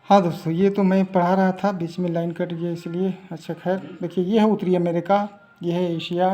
हाँ दोस्तों, ये तो मैं पढ़ा रहा था, बीच में लाइन कट गया इसलिए। अच्छा खैर, देखिए ये है उत्तरी अमेरिका, ये है एशिया,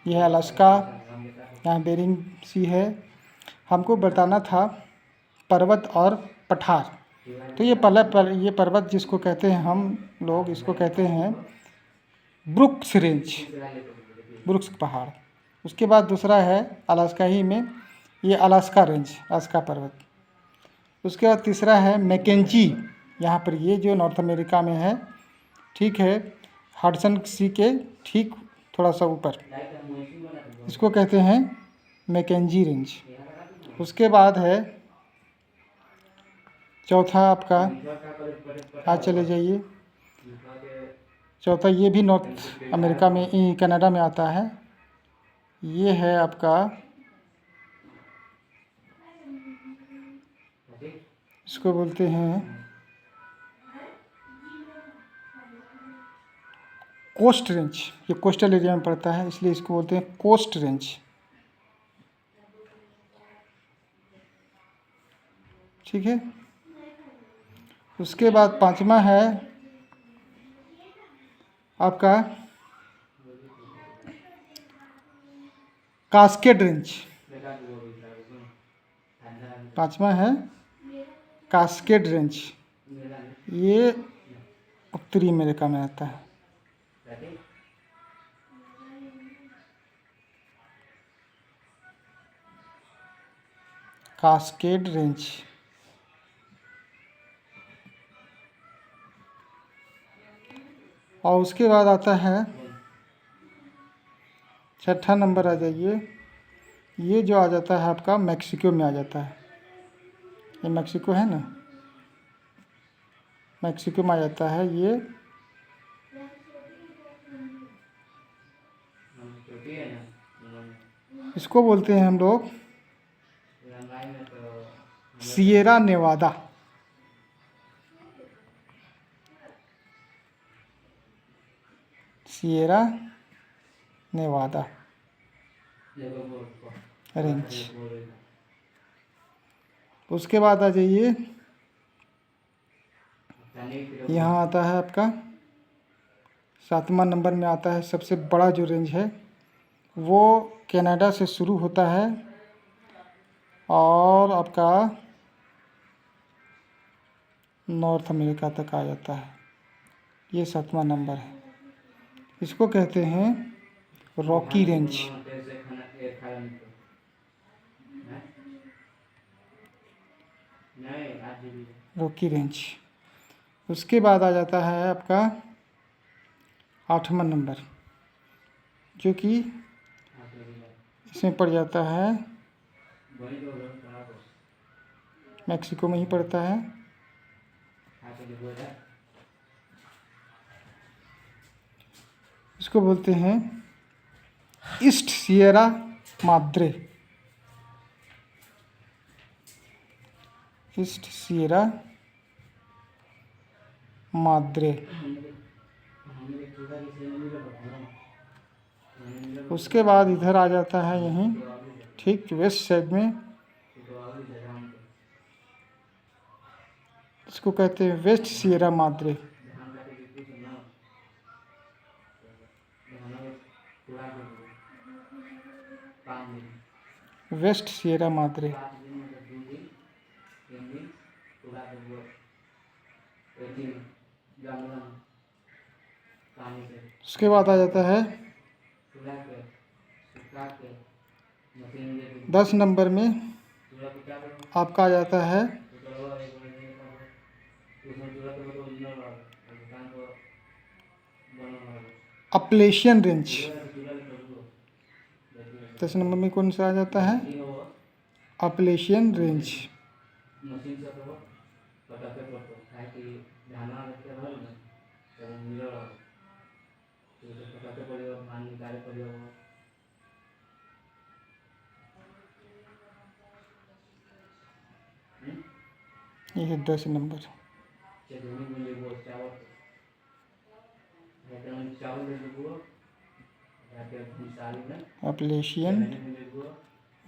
ये है अलास्का, यहाँ बेरिंग सी है। हमको बताना था पर्वत और पठार। तो ये पर्वत जिसको कहते हैं हम लोग, इसको कहते हैं ब्रुक्स रेंज, ब्रुक्स पहाड़। उसके बाद दूसरा है अलास्का ही में, ये अलास्का रेंज, अलास्का पर्वत। उसके बाद तीसरा है मैकेंजी, यहाँ पर ये जो नॉर्थ अमेरिका में है, ठीक है, हडसन सी के ठीक थोड़ा सा ऊपर, इसको कहते हैं मैकेंजी रेंज। उसके बाद है चौथा आपका, आज चले जाइए, चौथा ये भी नॉर्थ अमेरिका में, कनाडा में आता है। ये है आपका, इसको बोलते हैं कोस्ट रेंज। ये कोस्टल एरिया में पड़ता है, इसलिए इसको बोलते हैं कोस्ट रेंज। ठीक है। उसके बाद पांचवा है आपका कास्केड रेंज। पांचवा है कास्केड रेंज, ये उत्तरी अमेरिका में आता है। Cascade range. और उसके बाद आता है छठा नंबर, आ जाइए, ये जो आ जाता है आपका मैक्सिको में आ जाता है। ये मैक्सिको है ना, मैक्सिको में आ जाता है ये। इसको बोलते हैं हम लोग Sierra Newada. Sierra Newada range. उसके बाद आ जाइए, यहाँ आता है आपका सातवां नंबर में आता है, सबसे बड़ा जो रेंज है वो कनाडा से शुरू होता है और आपका नॉर्थ अमेरिका तक आ जाता है। ये सातवां नंबर है, इसको कहते हैं रॉकी रेंज। Rocky range. उसके बाद आ जाता है आपका आठवां नंबर, जो कि इसमें पड़ जाता है, मैक्सिको में ही पड़ता है। इसको बोलते हैं east Sierra Madre. East Sierra Madre. उसके बाद इधर आ जाता है, यहीं ठीक वेस्ट साइड में, इसको कहते हैं West Sierra Madre. West Sierra Madre. उसके बाद आ जाता है 10 नंबर में आपका आ जाता है अपलेशियन रेंज। 10 नंबर में कौन सा आ जाता है? Appalachian range. ये है 10 नंबर। Appalachian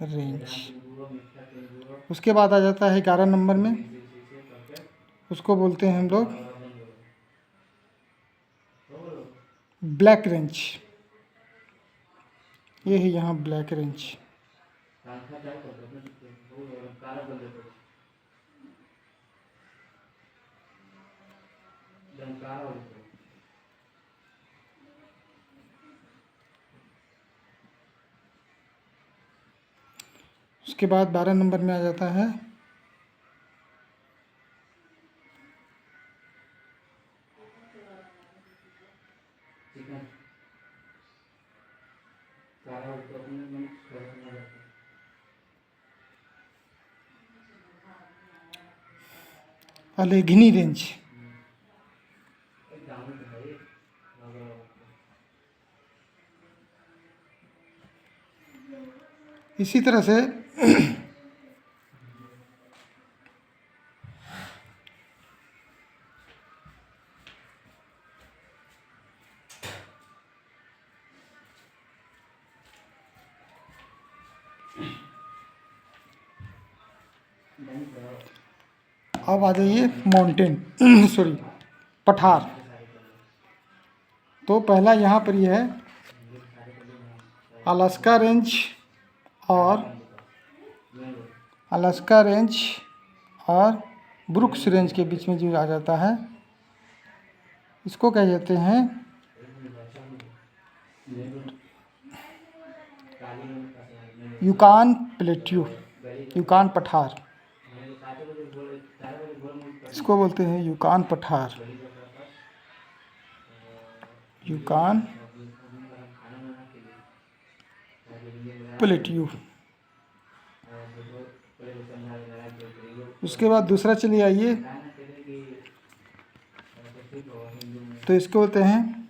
range. उसके बाद आ जाता है 11 नंबर में उसको बोलते हैं हम लोग ब्लैक रेंच। ये है यहाँ ब्लैक रेंच। उसके बाद 12 नंबर में आ जाता है अलेघनी रेंज। इसी तरह से अब आ जाइए माउंटेन सॉरी पठार। तो पहला यहाँ पर ये है अलास्का रेंज और ब्रुक्स रेंज के बीच में जो आ जाता है, इसको कह जाते हैं यूकान प्लेट्यू, यूकान पठार। इसको बोलते हैं यूकान पठार, यूकान प्लेट्यू। उसके बाद दूसरा चलिए आइए, तो इसको बोलते हैं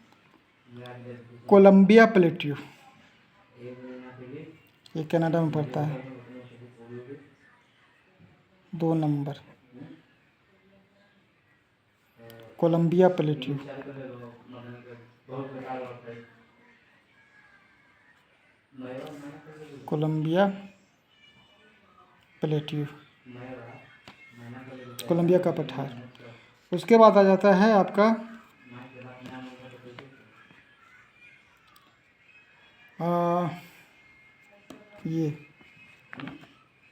कोलंबिया प्लेट्यू। ये कनाडा में पड़ता है। 2 number Columbia plateau. Columbia plateau, Columbia का पठार। उसके बाद आ जाता है आपका ये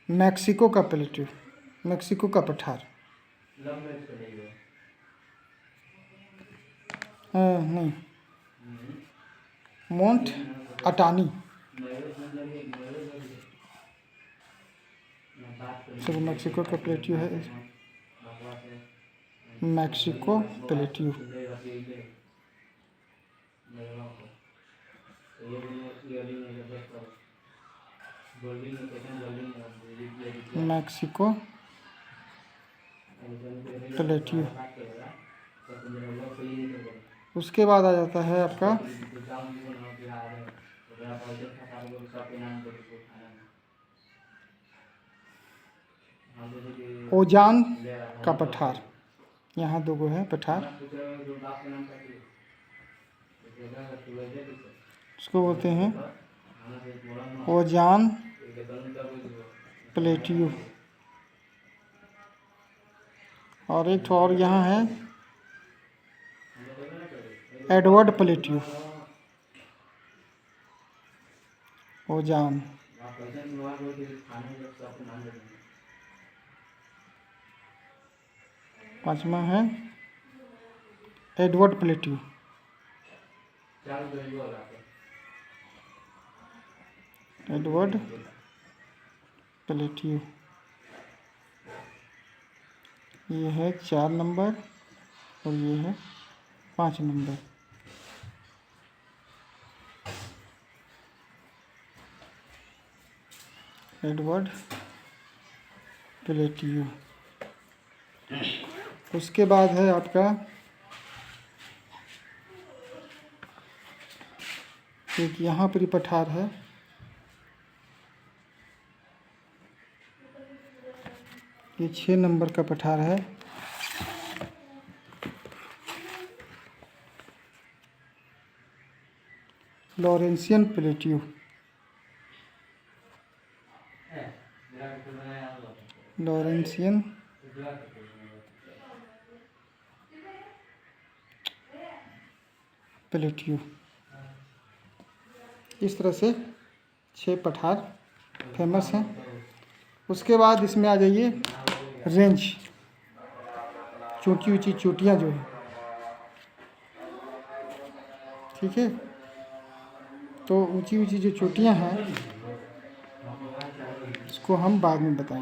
मैक्सिको का प्लेट्यू, मैक्सिको का पठार। नहीं, मोंट अटानी। चलो मैक्सिको का प्लेट्यू है, मैक्सिको प्लेट्यू। Mexico plateau. उसके बाद आ जाता है आपका ओजान का पठार। यहाँ 2 है पठार। उसको बोलते हैं ओजान प्लेट्यू। और एक और यहाँ है एडवर्ड प्लेट्यू, ओजान। पांचवा है एडवर्ड प्लेट्यू। Edward plateau. ये है 4 नंबर और ये है 5 नंबर। Edward plateau. उसके बाद है आपका एक यहाँ पर ही पठार है, ये 6 नंबर का पठार है। लॉरेंसियन प्लेट्यू। लॉरेंसियन प्लेट्यू। इस तरह से 6 पठार फेमस हैं। उसके बाद इसमें आ जाइए रेंज, ऊँची ऊँची चोटियाँ जो है, ठीक है। तो ऊँची ऊँची जो चोटियाँ हैं इसको हम बाद में बताएंगे।